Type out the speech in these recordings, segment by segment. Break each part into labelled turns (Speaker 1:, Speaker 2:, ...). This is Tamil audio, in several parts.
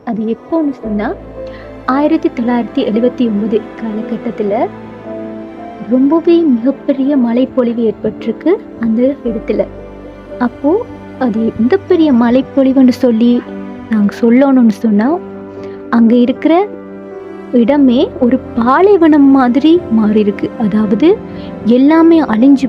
Speaker 1: அது எப்போன்னு சொன்னால் 1979 காலகட்டத்தில் ரொம்பவே மிகப்பெரிய மழைப்பொழிவு ஏற்பட்டிருக்கு அந்த இடத்துல. அப்போது அது எந்த பெரிய மழைப்பொழிவுன்னு சொல்லி நாங்கள் சொல்லணும்னு சொன்னால், அங்கே இருக்கிற இடமே ஒரு பாலைவனம் மாதிரி மாறி இருக்கு. அதாவது எல்லாமே அழிஞ்சு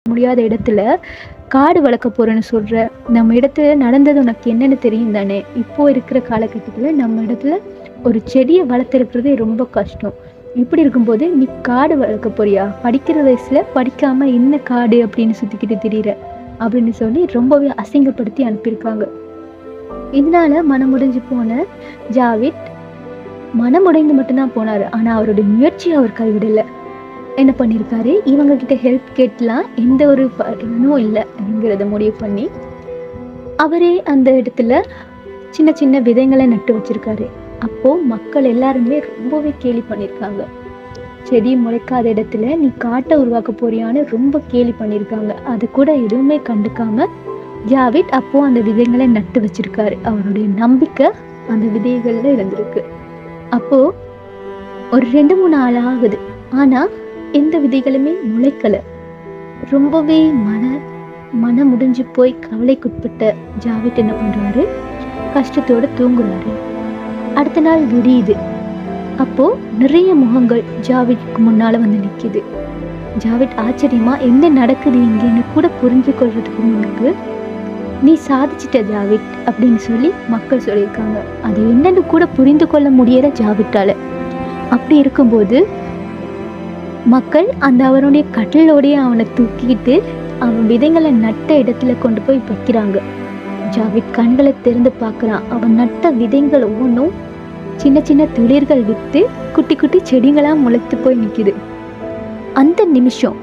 Speaker 1: முடியாத இடத்துல காடு வளர்க்க போறேன்னு சொல்ற. நம்ம இடத்துல நடந்தது உனக்கு என்னன்னு தெரியும் தானே? இப்போ இருக்கிற காலகட்டத்தில் நம்ம இடத்துல ஒரு செடியை வளர்த்துருக்கிறதே ரொம்ப கஷ்டம். இப்படி இருக்கும்போது நீ காடு வளர்க்க போறியா? படிக்கிற வயசுல படிக்காம என்ன காடு அப்படின்னு சுத்திக்கிட்டு திரியிற அப்படின்னு சொல்லி ரொம்பவே அசிங்கப்படுத்தி அனுப்பியிருக்காங்க. இதனால மனமுடைஞ்சு போன ஜாவித் மனமுடைந்து மட்டும்தான் போனாரு. ஆனா அவருடைய முயற்சியை அவர் கைவிடல. என்ன பண்ணியிருக்காரு, இவங்க கிட்ட ஹெல்ப் கேட்கலாம், எந்த ஒரு பலனும் இல்லை அப்படிங்கிறத முடிவு பண்ணி அவரே அந்த இடத்துல சின்ன சின்ன விதைகளை நட்டு வச்சிருக்காரு. அப்போ மக்கள் எல்லாருமே ரொம்பவே கேலி பண்ணியிருக்காங்க. செடி முளைக்காத இடத்துல நீ காட்டை உருவாக்க போறியான்னு ரொம்ப கேலி பண்ணியிருக்காங்க. அது கூட எதுவுமே கண்டுக்காம ஜாவித் அப்போ அந்த விதைகளை நட்டு வச்சிருக்காரு. அவருடைய நம்பிக்கை அந்த விதைகள்ல இருந்திருக்கு. அப்போ ஒரு 2-3 நாள் ஆகுது. ஆனா எந்த விதைகளுமே முளைக்கல. ரொம்பவே மன முடிஞ்சு போய் கவலைக்குட்பட்ட ஜாவித் என்ன பண்றாரு, கஷ்டத்தோட தூங்குறாரு. அடுத்த நாள் விடியுது. அப்போ நிறைய முகங்கள் ஜாவித்துக்கு முன்னால வந்து நிக்குது. ஜாவித் ஆச்சரியமா என்ன நடக்குது இங்கன்னு கூட புரிஞ்சு கொள்றதுக்கு முன்னுக்கு, நீ சாதிச்சிட்ட ஜாவித் அப்படின்னு சொல்லி மக்கள் சொல்லியிருக்காங்க. அது என்னன்னு கூட புரிந்து கொள்ள முடியற ஜாவித்தால. அப்படி இருக்கும்போது மக்கள் அந்த அவனுடைய கட்டிலோடைய அவனை தூக்கிட்டு அவன் விதைகளை நட்ட இடத்துல கொண்டு போய் வைக்கிறாங்க. ஜாவித் கண்களை திறந்து பார்க்குறான். அவன் நட்ட விதைகள் ஒவ்வொன்றும் சின்ன சின்ன துளிர்கள் விட்டு குட்டி குட்டி செடிகளாக முளைத்து போய் நிற்கிது. அந்த நிமிஷம்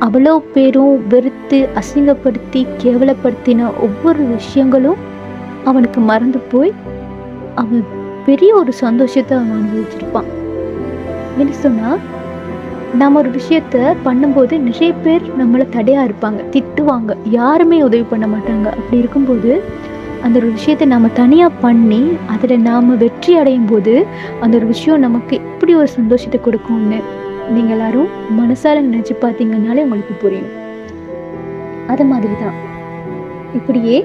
Speaker 1: அவ்வளோ பேரும் வெறுத்து அசிங்கப்படுத்தி கேவலப்படுத்தின ஒவ்வொரு விஷயங்களும் அவனுக்கு மறந்து போய் அவன் பெரிய ஒரு சந்தோஷத்தை அவன் அனுபவிச்சிருப்பான். என்ன சொன்னால், நம்ம ஒரு விஷயத்த பண்ணும்போது நிறைய பேர் நம்மளை தடையாக இருப்பாங்க, திட்டுவாங்க, யாருமே உதவி பண்ண மாட்டாங்க. அப்படி இருக்கும்போது அந்த ஒரு விஷயத்தை நம்ம தனியாக பண்ணி அதில் நாம் வெற்றி அடையும் போது அந்த ஒரு விஷயம் நமக்கு எப்படி ஒரு சந்தோஷத்தை கொடுக்கும்னு நீங்கள் எல்லாரும் மனசால நினச்சி பார்த்தீங்கன்னாலே உங்களுக்கு புரியும். அது மாதிரி தான் இப்படியே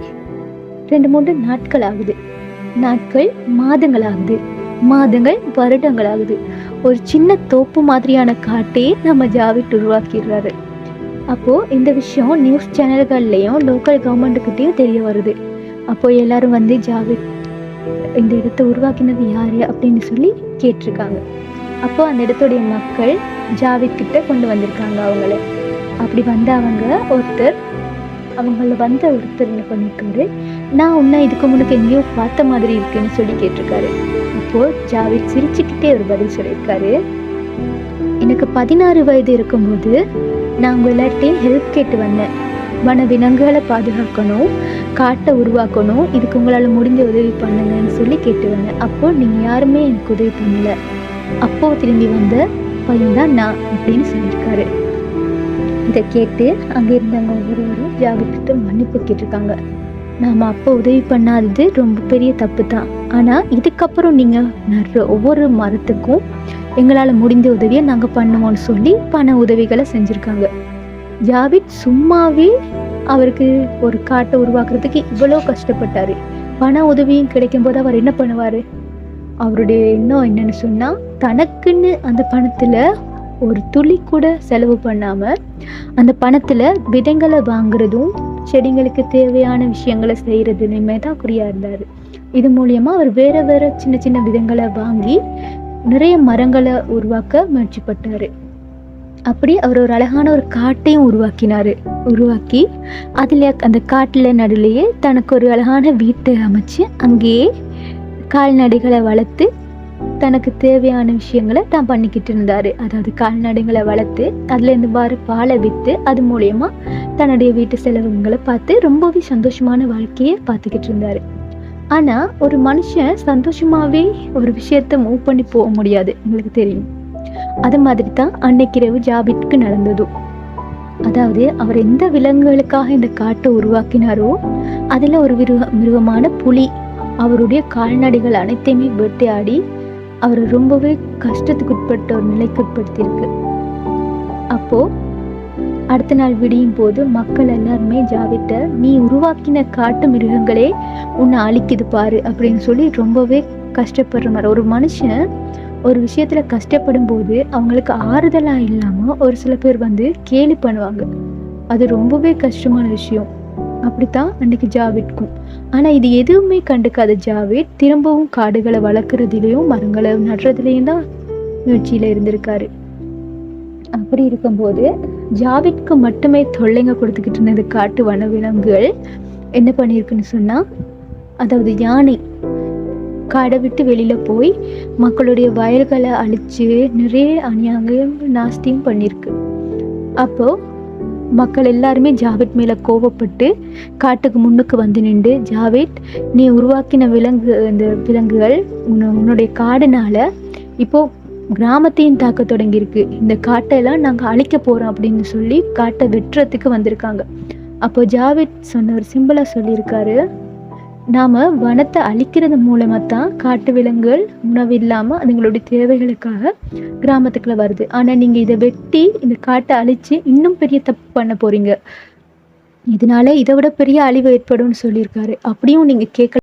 Speaker 1: 2-3 நாட்கள் ஆகுது, நாட்கள் மாதங்கள் ஆகுது, மாதங்கள் வருடங்கள் ஆகுது. ஒரு சின்ன தோப்பு மாதிரியான காட்டே நம்ம ஜாவித் உருவாக்கிடுறாரு. அப்போது இந்த விஷயம் நியூஸ் சேனல்கள்லேயும் லோக்கல் கவர்மெண்ட்டுக்கிட்டேயும் தெரிய வருது. அப்போது எல்லாரும் வந்து ஜாவித் இந்த இடத்த உருவாக்கினது யார் அப்படின்னு சொல்லி கேட்டிருக்காங்க. அப்போ அந்த இடத்துடைய மக்கள் ஜாவித் கிட்ட கொண்டு வந்திருக்காங்க அவங்கள. அப்படி வந்த ஒருத்தர் என்ன பண்ணியிருக்காரு, நான் உன்னை இதுக்கு முன்னுக்கு எங்கேயோ பார்த்த மாதிரி இருக்குன்னு சொல்லி கேட்டிருக்காரு. அப்போது ஜாவித் சிரிச்சுக்கிட்டே ஒரு பதில் சொல்லியிருக்காரு, எனக்கு 16 வயது இருக்கும்போது நான் உங்கள் எல்லார்ட்டையும் ஹெல்ப் கேட்டு வந்தேன். வன விலங்குகளை பாதுகாக்கணும், காட்டை உருவாக்கணும், இதுக்கு உங்களால் முடிஞ்ச உதவி பண்ணுங்கன்னு சொல்லி கேட்டு வந்தேன். அப்போது நீங்கள் யாருமே எனக்கு உதவி பண்ணலை. அப்போது திரும்பி வந்த பையன்தான் நான் அப்படின்னு சொல்லியிருக்காரு. இதை கேட்டு அங்கே இருந்தவங்க ஒவ்வொருவரும் ஜாவித்திட்ட மன்னிப்பு கேட்டிருக்காங்க. நாம் அப்போ உதவி பண்ணாதது ரொம்ப பெரிய தப்பு தான், ஆனால் இதுக்கப்புறம் நீங்கள் நடுற ஒவ்வொரு மரத்துக்கும் எங்களால் முடிந்த உதவியை நாங்கள் பண்ணுவோம்னு சொல்லி பண உதவிகளை செஞ்சுருக்காங்க. ஜாவித் சும்மாவே அவருக்கு ஒரு காட்டை உருவாக்குறதுக்கு இவ்வளோ கஷ்டப்பட்டார். பண உதவியும் கிடைக்கும் போது அவர் என்ன பண்ணுவார், அவருடைய எண்ணம் என்னன்னு சொன்னால், தனக்குன்னு அந்த பணத்தில் ஒரு துளி கூட செலவு பண்ணாமல் அந்த பணத்தில் விதைங்களை வாங்குறதும் செடிங்களுக்கு தேவையான விஷயங்களை செய்கிறதுலையுமே தான் குறியாக இருந்தார். இது மூலியமாக அவர் வேறு சின்ன சின்ன விதங்களை வாங்கி நிறைய மரங்களை உருவாக்க முயற்சிப்பட்டார். அப்படி அவர் ஒரு அழகான ஒரு காட்டையும் உருவாக்கி அதில் அந்த காட்டில் நடுலையே தனக்கு ஒரு அழகான வீட்டை அமைச்சு அங்கேயே கால்நடைகளை வளர்த்து தனக்கு தேவையான விஷயங்களை தான் பண்ணிக்கிட்டு இருந்தார். அதாவது கால்நடைகளை வளர்த்து அதுலேருந்து வர பாலை விற்று அது மூலயமா தன்னுடைய வீட்டு செலவுங்களை பார்த்து ரொம்பவே சந்தோஷமான வாழ்க்கையை பார்த்துக்கிட்டு இருந்தார். ஆனால் ஒரு மனுஷன் சந்தோஷமாகவே ஒரு விஷயத்தை மூவ் பண்ணி போக முடியாது, உங்களுக்கு தெரியும். அது மாதிரி தான் அன்னைக்கு இரவு ஜாவித்துக்கு நடந்ததும். அதாவது அவர் எந்த விலங்குகளுக்காக இந்த காட்டை உருவாக்கினாரோ அதில் ஒரு மிருகமான புலி அவருடைய கால்நடைகள் அனைத்தையுமே வேட்டையாடி அவர் ரொம்பவே கஷ்டத்துக்குட்பட்ட ஒரு நிலைக்கு உட்படுத்தியிருக்கு. அப்போது அடுத்த நாள் விடியும் போது மக்கள் எல்லாருமே ஜாவிட்ட, நீ உருவாக்கின காட்டு மிருகங்களே உன்னை அழிக்குது பாரு அப்படின்னு சொல்லி ரொம்பவே கஷ்டப்படுற மாதிரி. ஒரு மனுஷன் ஒரு விஷயத்தில் கஷ்டப்படும் போது அவங்களுக்கு ஆறுதலாக இல்லாமல் ஒரு சில பேர் வந்து கேலி பண்ணுவாங்க. அது ரொம்பவே கஷ்டமான விஷயம். அப்படித்தான் அன்னைக்கு ஜாவித்க்கும். ஆனால் இது எதுவுமே கண்டுக்காத ஜாவித் திரும்பவும் காடுகளை வளர்க்குறதுலேயும் மரங்களை நடுறதுலேயும் தான் முயற்சியில் இருந்திருக்காரு. அப்படி இருக்கும்போது ஜாவித்க்கு மட்டுமே தொல்லைங்க கொடுத்துக்கிட்டு இருந்தது காட்டு வனவிலங்குகள் என்ன பண்ணியிருக்குன்னு சொன்னால், அதாவது யானை காடை விட்டு வெளியில் போய் மக்களுடைய வயல்களை அழித்து நிறைய அநியாயம் நாஸ்தியும் பண்ணியிருக்கு. அப்போது மக்கள் எல்லாருமே ஜாவித் மேலே கோபப்பட்டு காட்டுக்கு முன்னுக்கு வந்து நின்று, ஜாவித் நீ உருவாக்கின விலங்குகள் உன்னுடைய காடுனால இப்போது கிராமத்தையும் தாக்க தொடங்கியிருக்கு, இந்த காட்டெல்லாம் நாங்கள் அழிக்க போகிறோம் அப்படின்னு சொல்லி காட்டை வெட்டுறதுக்கு வந்திருக்காங்க. அப்போ ஜாவித் சொன்ன ஒரு சிம்பிளாக சொல்லியிருக்காரு, நாம் வனத்தை அழிக்கிறது மூலமாக தான் காட்டு விலங்குகள் உணவு இல்லாமல் அதுங்களுடைய தேவைகளுக்காக கிராமத்துக்குள்ளே வருது. ஆனால் நீங்கள் இதை வெட்டி இந்த காட்டை அழித்து இன்னும் பெரிய தப்பு பண்ண போகிறீங்க, இதனால இதை விட பெரிய அழிவு ஏற்படும்னு சொல்லியிருக்காரு. அப்படியும் நீங்கள் கேட்கல